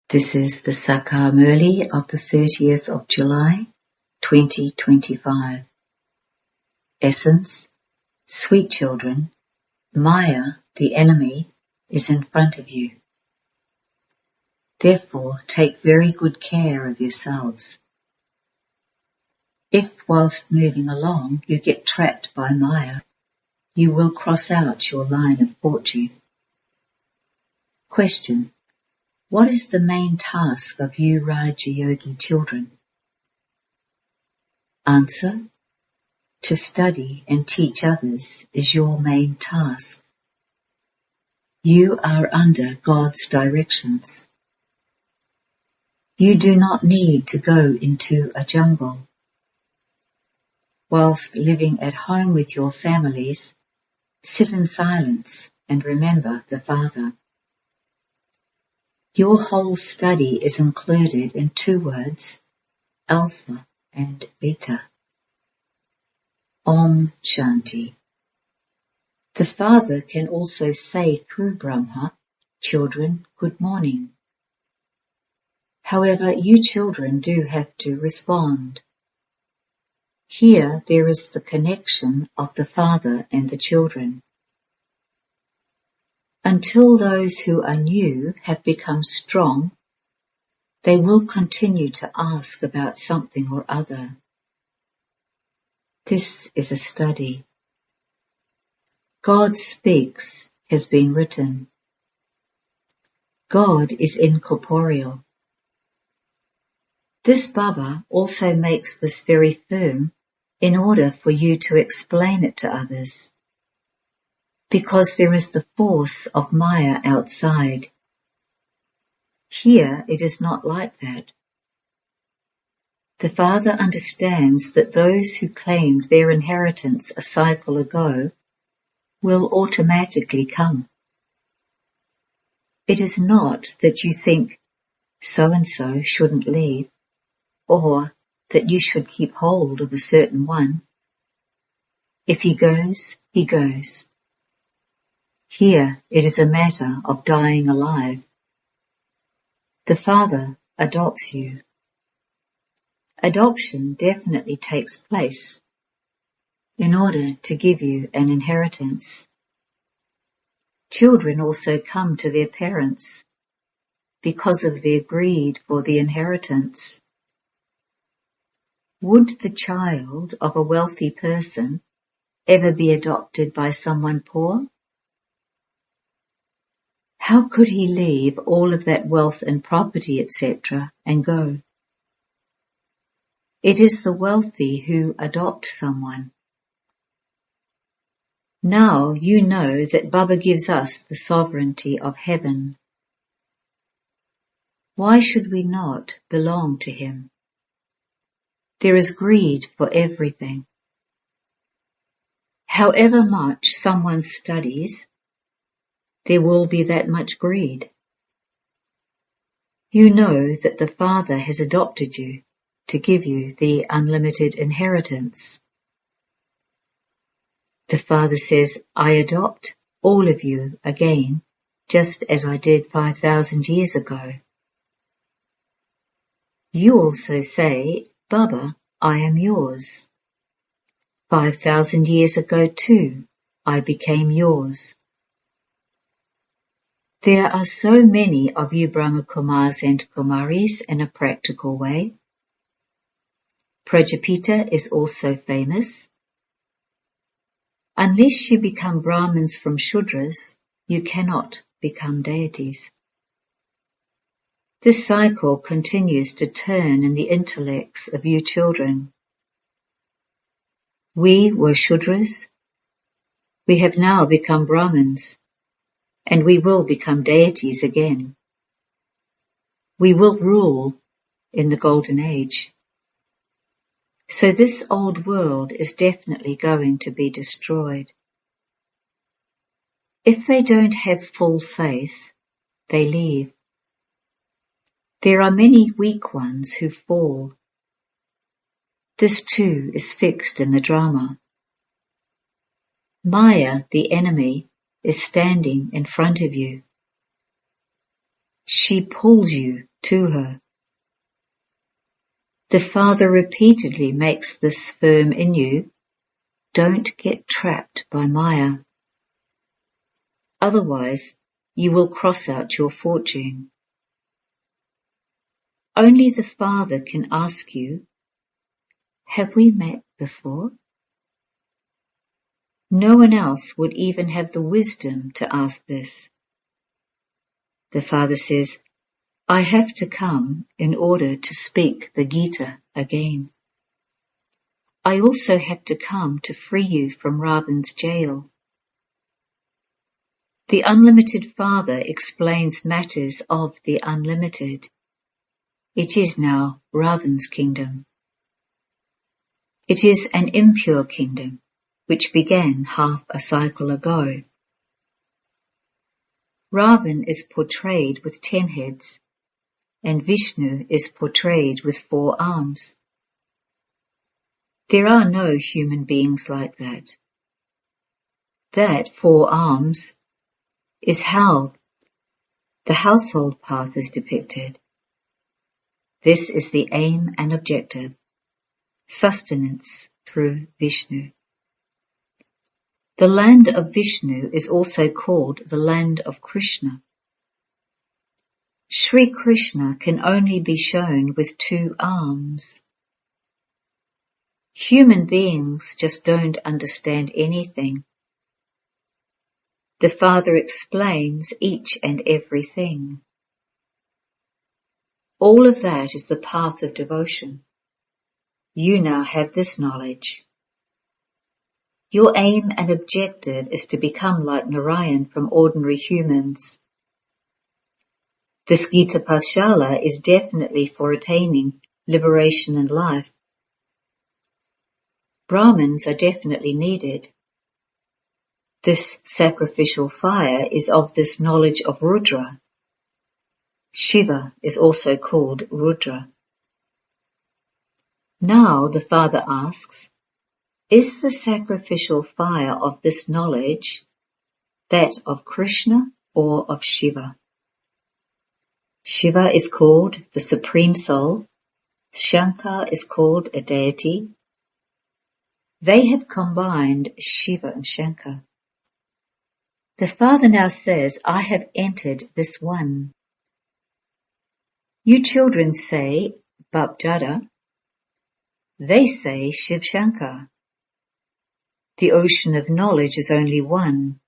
This is the Sakar Murli of the 30th of July, 2025. Essence, sweet children, Maya, the enemy, is in front of you. Therefore, take very good care of yourselves. If whilst moving along you get trapped by Maya, you will cross out your line of fortune. Question: what is the main task of you Raja Yogi children? Answer: to study and teach others is your main task. You are under God's directions. You do not need to go into a jungle. Whilst living at home with your families, sit in silence and remember the Father. Your whole study is included in two words, Alpha and Beta. Om Shanti. The Father can also say through Brahma, children, good morning. However, you children do have to respond. Here there is the connection of the Father and the children. Until those who are new have become strong, they will continue to ask about something or other. This is a study. God speaks has been written. God is incorporeal. This Baba also makes this very firm in order for you to explain it to others. Because there is the force of Maya outside. Here it is not like that. The Father understands that those who claimed their inheritance a cycle ago will automatically come. It is not that you think so-and-so shouldn't leave, or that you should keep hold of a certain one. If he goes, he goes. Here it is a matter of dying alive. The Father adopts you. Adoption definitely takes place in order to give you an inheritance. Children also come to their parents because of their greed for the inheritance. Would the child of a wealthy person ever be adopted by someone poor? How could he leave all of that wealth and property, etc., and go? It is the wealthy who adopt someone. Now you know that Baba gives us the sovereignty of heaven. Why should we not belong to him? There is greed for everything. However much someone studies, there will be that much greed. You know that the Father has adopted you to give you the unlimited inheritance. The Father says, I adopt all of you again, just as I did 5,000 years ago. You also say, Baba, I am yours. 5,000 years ago too, I became yours. There are so many of you Brahma Kumaris and Kumaris in a practical way. Prajapita is also famous. Unless you become Brahmins from Shudras, you cannot become deities. This cycle continues to turn in the intellects of you children. We were Shudras. We have now become Brahmins. And we will become deities again. We will rule in the golden age. So this old world is definitely going to be destroyed. If they don't have full faith, they leave. There are many weak ones who fall. This too is fixed in the drama. Maya, the enemy, is standing in front of you. She pulls you to her. The Father repeatedly makes this firm in you: don't get trapped by Maya. Otherwise, you will cross out your fortune. Only the Father can ask you, have we met before? No one else would even have the wisdom to ask this. The Father says, I have to come in order to speak the Gita again. I also have to come to free you from Ravan's jail. The unlimited Father explains matters of the unlimited. It is now Ravan's kingdom. It is an impure kingdom, which began half a cycle ago. Ravan is portrayed with 10 heads, and Vishnu is portrayed with 4 arms. There are no human beings like that. That 4 arms is how the household path is depicted. This is the aim and objective, sustenance through Vishnu. The land of Vishnu is also called the land of Krishna. Sri Krishna can only be shown with 2 arms. Human beings just don't understand anything. The Father explains each and everything. All of that is the path of devotion. You now have this knowledge. Your aim and objective is to become like Narayan from ordinary humans. This Gita Pathshala is definitely for attaining liberation and life. Brahmins are definitely needed. This sacrificial fire is of this knowledge of Rudra. Shiva is also called Rudra. Now the Father asks, is the sacrificial fire of this knowledge that of Krishna or of Shiva? Shiva is called the Supreme Soul. Shankar is called a deity. They have combined Shiva and Shankar. The Father now says, I have entered this one. You children say, Bap Dada. They say, Shiv Shankar. The ocean of knowledge is only one.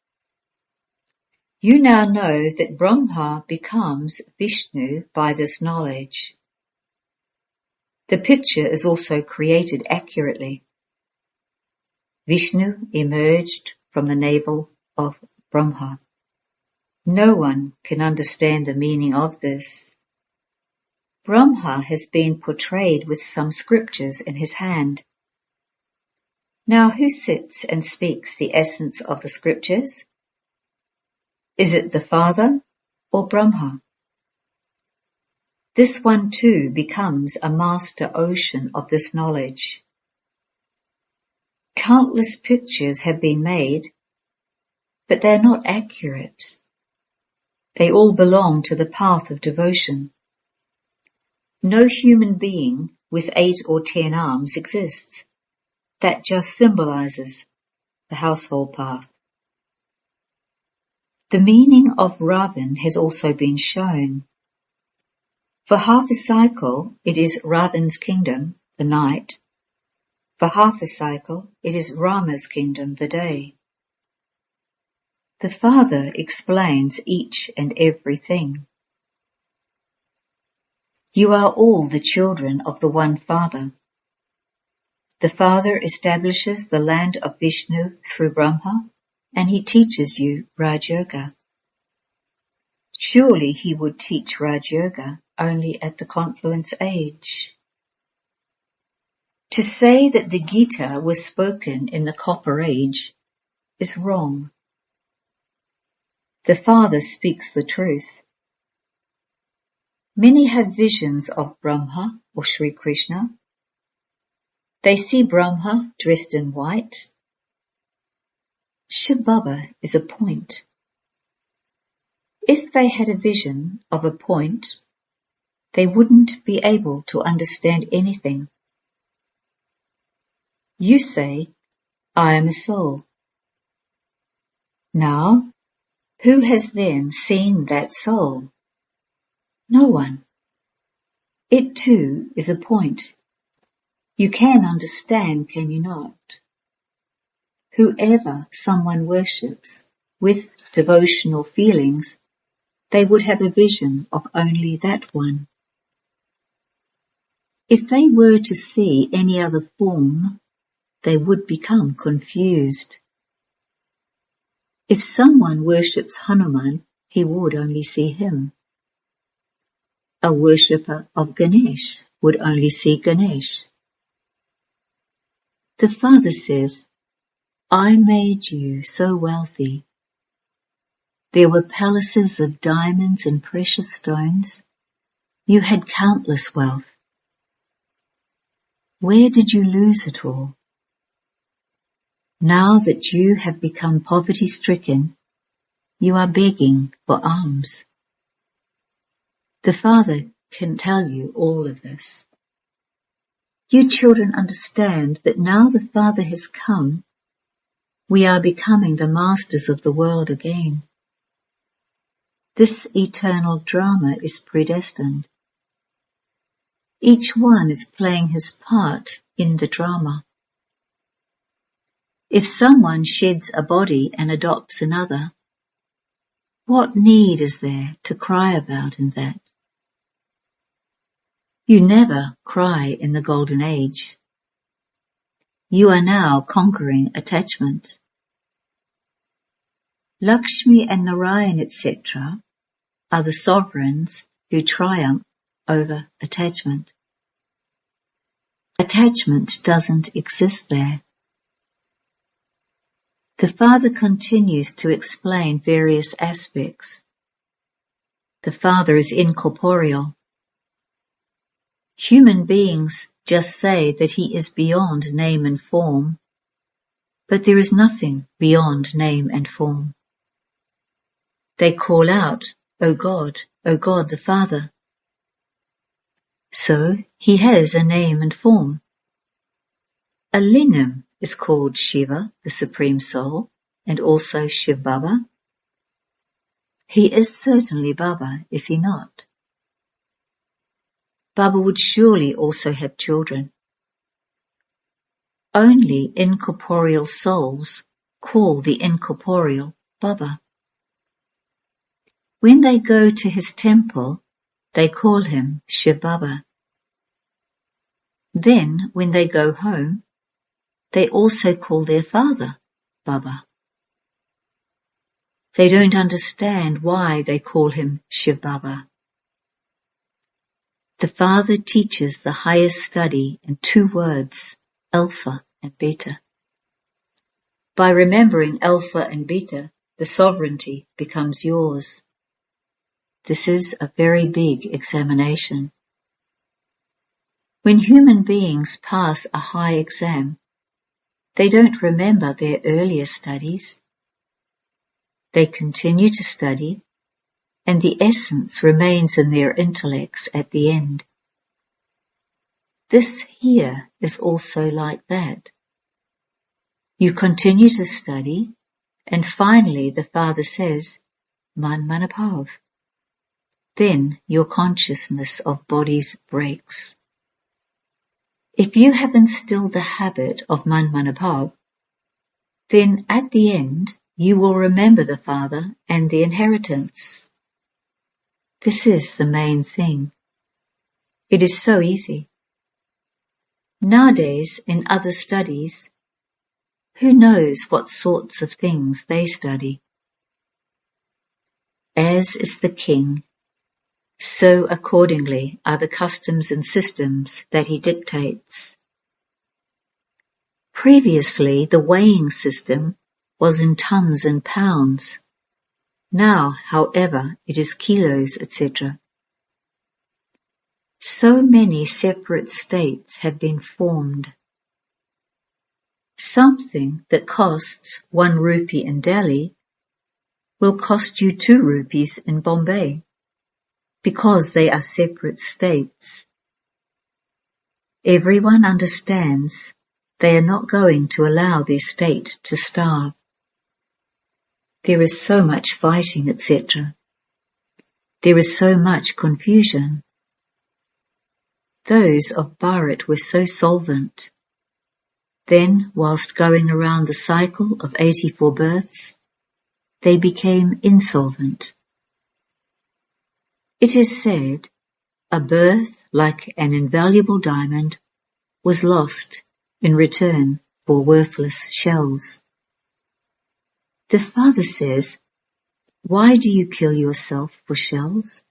You now know that Brahma becomes Vishnu by this knowledge. The picture is also created accurately. Vishnu emerged from the navel of Brahma. No one can understand the meaning of this. Brahma has been portrayed with some scriptures in his hand. Now who sits and speaks the essence of the scriptures? Is it the Father or Brahma? This one too becomes a master ocean of this knowledge. Countless pictures have been made, but they are not accurate. They all belong to the path of devotion. No human being with 8 or 10 arms exists. That just symbolizes the household path. The meaning of Ravan has also been shown. For half a cycle, it is Ravan's kingdom, the night. For half a cycle, it is Rama's kingdom, the day. The Father explains each and everything. You are all the children of the one Father. The Father establishes the land of Vishnu through Brahma, and he teaches you Raj Yoga. Surely he would teach Raj Yoga only at the confluence age. To say that the Gita was spoken in the Copper Age is wrong. The Father speaks the truth. Many have visions of Brahma or Sri Krishna. They see Brahma dressed in white. Shivbaba is a point. If they had a vision of a point, they wouldn't be able to understand anything. You say, I am a soul. Now, who has then seen that soul? No one. It too is a point. You can understand, can you not? Whoever someone worships with devotional feelings, they would have a vision of only that one. If they were to see any other form, they would become confused. If someone worships Hanuman, he would only see him. A worshipper of Ganesh would only see Ganesh. The Father says, I made you so wealthy. There were palaces of diamonds and precious stones. You had countless wealth. Where did you lose it all? Now that you have become poverty-stricken, you are begging for alms. The Father can tell you all of this. You children understand that now the Father has come, we are becoming the masters of the world again. This eternal drama is predestined. Each one is playing his part in the drama. If someone sheds a body and adopts another, what need is there to cry about in that? You never cry in the golden age. You are now conquering attachment. Lakshmi and Narayan, etc., are the sovereigns who triumph over attachment. Attachment doesn't exist there. The Father continues to explain various aspects. The Father is incorporeal. Human beings just say that he is beyond name and form, but there is nothing beyond name and form. They call out, O God the Father. So he has a name and form. A lingam is called Shiva, the Supreme Soul, and also Shivbaba. He is certainly Baba, is he not? Baba would surely also have children. Only incorporeal souls call the incorporeal Baba. When they go to his temple, they call him Shivbaba. Then, when they go home, they also call their father Baba. They don't understand why they call him Shivbaba. The Father teaches the highest study in 2 words, Alpha and Beta. By remembering Alpha and Beta, the sovereignty becomes yours. This is a very big examination. When human beings pass a high exam, they don't remember their earlier studies. They continue to study, and the essence remains in their intellects at the end. This here is also like that. You continue to study, and finally the Father says, Man Manabhav. Then your consciousness of bodies breaks. If you have instilled the habit of Man Manabhav, then at the end you will remember the Father and the inheritance. This is the main thing. It is so easy. Nowadays, in other studies, who knows what sorts of things they study? As is the king, so accordingly are the customs and systems that he dictates. Previously, the weighing system was in tons and pounds. Now, however, it is kilos, etc. So many separate states have been formed. Something that costs 1 rupee in Delhi will cost you 2 rupees in Bombay. because they are separate states. Everyone understands they are not going to allow their state to starve. There is so much fighting, etc. There is so much confusion. Those of Bharat were so solvent. Then, whilst going around the cycle of 84 births, they became insolvent. It is said, a birth like an invaluable diamond was lost in return for worthless shells. The Father says, why do you kill yourself for shells?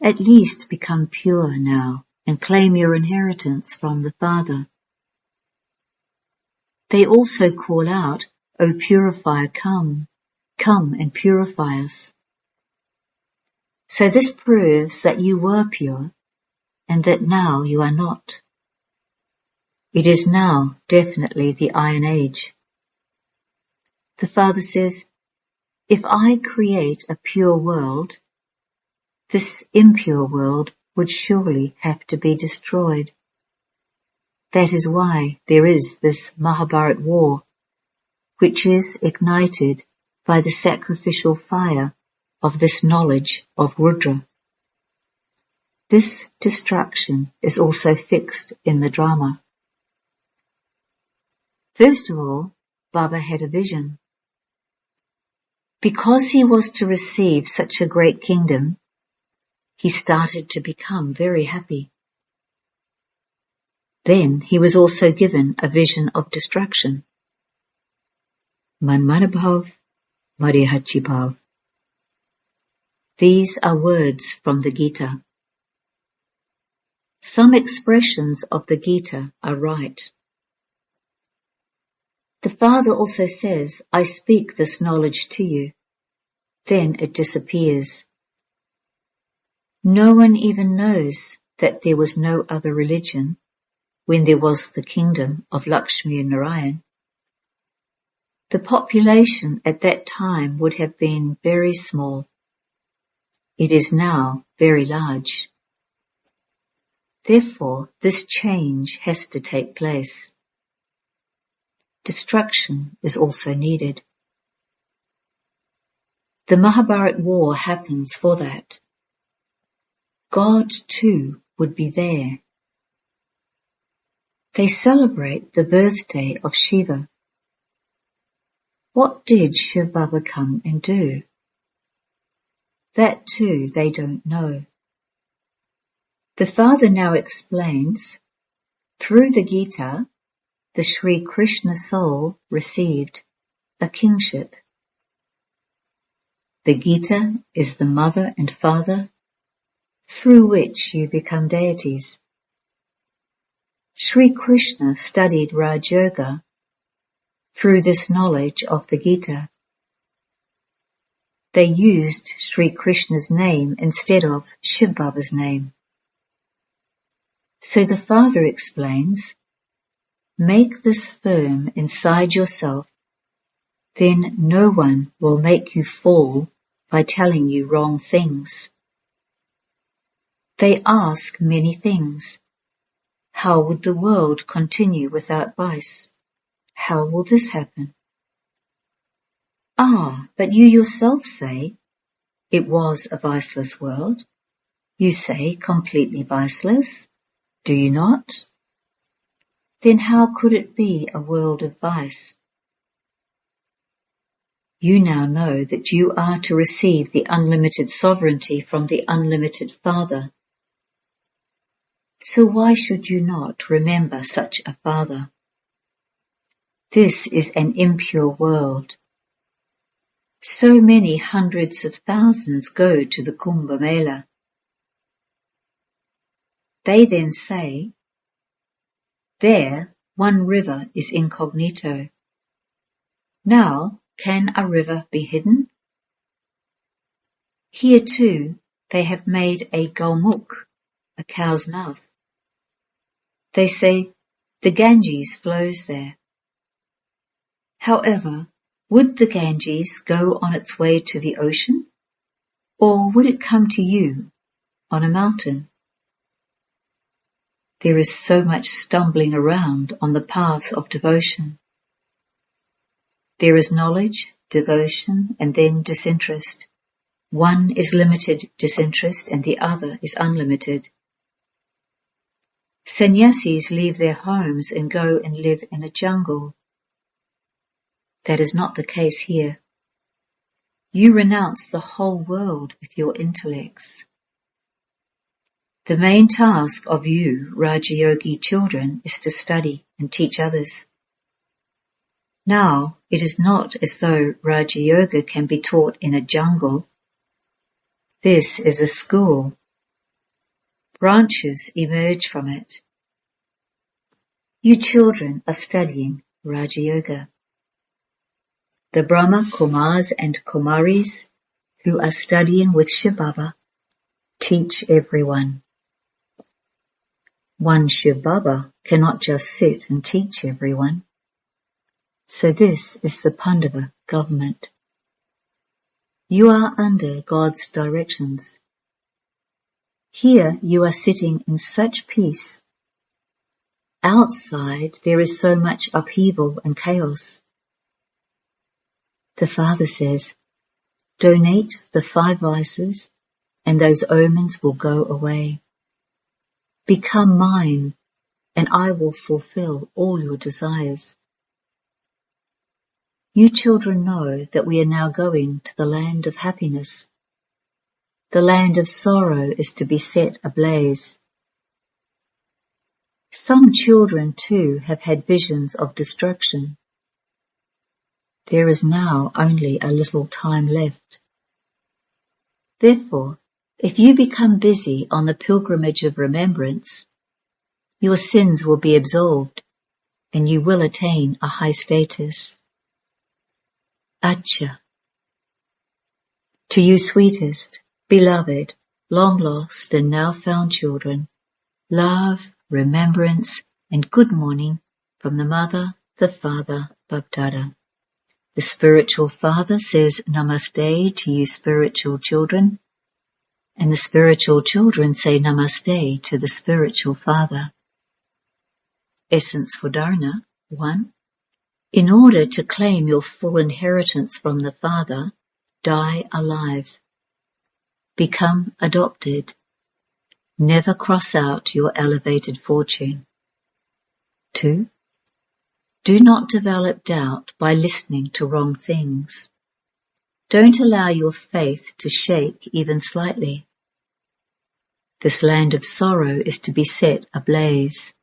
At least become pure now and claim your inheritance from the Father. They also call out, O purifier, come and purify us. So this proves that you were pure and that now you are not. It is now definitely the Iron Age. The Father says, if I create a pure world, this impure world would surely have to be destroyed. That is why there is this Mahabharat war, which is ignited by the sacrificial fire of this knowledge of Rudra. This destruction is also fixed in the drama. First of all, Baba had a vision. Because he was to receive such a great kingdom, he started to become very happy. Then he was also given a vision of destruction. Manmanabhav, Marihachibhav. These are words from the Gita. Some expressions of the Gita are right. The Father also says, I speak this knowledge to you. Then it disappears. No one even knows that there was no other religion when there was the kingdom of Lakshmi and Narayan. The population at that time would have been very small. It is now very large. Therefore, this change has to take place. Destruction is also needed. The Mahabharat war happens for that. God too would be there. They celebrate the birthday of Shiva. What did Shivbaba come and do? That too they don't know. The Father now explains, through the Gita, the Sri Krishna soul received a kingship. The Gita is the mother and father through which you become deities. Sri Krishna studied Raj Yoga through this knowledge of the Gita. They used Sri Krishna's name instead of Shivbaba's name. So the Father explains, make this firm inside yourself, then no one will make you fall by telling you wrong things. They ask many things. How would the world continue without vice? How will this happen? But you yourself say, it was a viceless world. You say completely viceless, do you not? Then how could it be a world of vice? You now know that you are to receive the unlimited sovereignty from the unlimited Father. So why should you not remember such a Father? This is an impure world. So many hundreds of thousands go to the Kumbh Mela. They then say, there one river is incognito. Now, can a river be hidden? Here too, they have made a Gaumukh, a cow's mouth. They say, the Ganges flows there. However, would the Ganges go on its way to the ocean? Or would it come to you on a mountain? There is so much stumbling around on the path of devotion. There is knowledge, devotion, and then disinterest. One is limited disinterest and the other is unlimited. Sannyasis leave their homes and go and live in a jungle. That is not the case here. You renounce the whole world with your intellects. The main task of you, Rajayogi children, is to study and teach others. Now, it is not as though Raja Yoga can be taught in a jungle. This is a school. Branches emerge from it. You children are studying Raja Yoga. The Brahma Kumaris and Kumaris who are studying with Shivbaba teach everyone. One Shivbaba cannot just sit and teach everyone. So this is the Pandava government. You are under God's directions. Here you are sitting in such peace. Outside there is so much upheaval and chaos. The Father says, donate the 5 vices and those omens will go away. Become mine and I will fulfill all your desires. You children know that we are now going to the land of happiness. The land of sorrow is to be set ablaze. Some children too have had visions of destruction. There is now only a little time left. Therefore, if you become busy on the pilgrimage of remembrance, your sins will be absolved and you will attain a high status. Acha. To you sweetest, beloved, long lost and now found children, love, remembrance and good morning from the Mother, the Father, Bapdada. The spiritual father says namaste to you spiritual children, and the spiritual children say namaste to the spiritual father. Essence for dharana, 1. In order to claim your full inheritance from the Father, die alive. Become adopted. Never cross out your elevated fortune. 2. Do not develop doubt by listening to wrong things. Don't allow your faith to shake even slightly. This land of sorrow is to be set ablaze.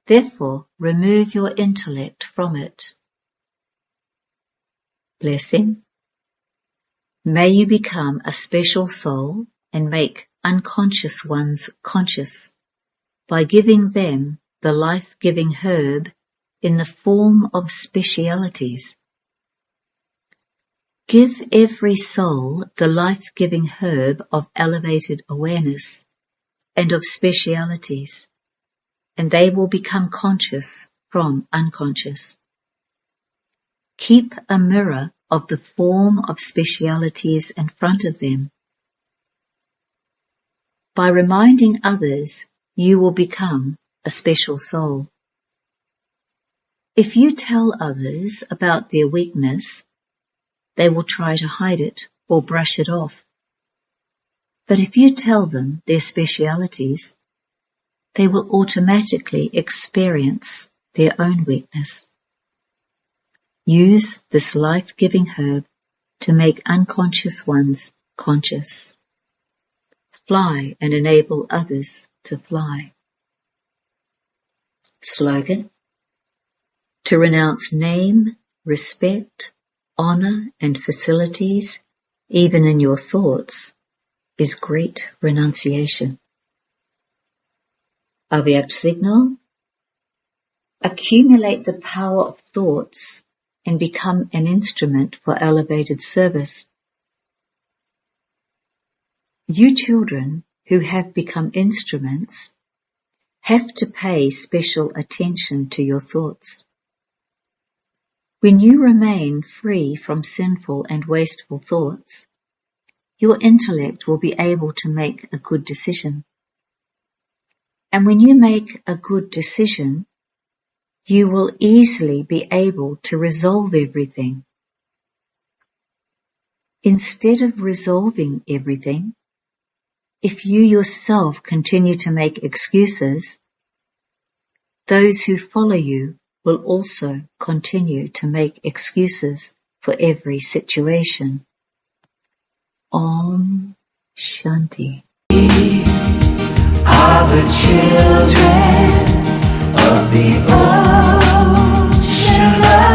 Therefore, remove your intellect from it. Blessing. May you become a special soul and make unconscious ones conscious by giving them the life-giving herb in the form of specialities. Give every soul the life-giving herb of elevated awareness and of specialities, and they will become conscious from unconscious. Keep a mirror of the form of specialities in front of them. By reminding others, you will become a special soul. If you tell others about their weakness, they will try to hide it or brush it off. But if you tell them their specialities, they will automatically experience their own weakness. Use this life-giving herb to make unconscious ones conscious. Fly and enable others to fly. Slogan. To renounce name, respect, honor and facilities, even in your thoughts, is great renunciation. Avyakt signal. Accumulate the power of thoughts and become an instrument for elevated service. You children who have become instruments have to pay special attention to your thoughts. When you remain free from sinful and wasteful thoughts, your intellect will be able to make a good decision. And when you make a good decision, you will easily be able to resolve everything. Instead of resolving everything, if you yourself continue to make excuses, those who follow you will also continue to make excuses for every situation. Om Shanti. Are the children of the ocean.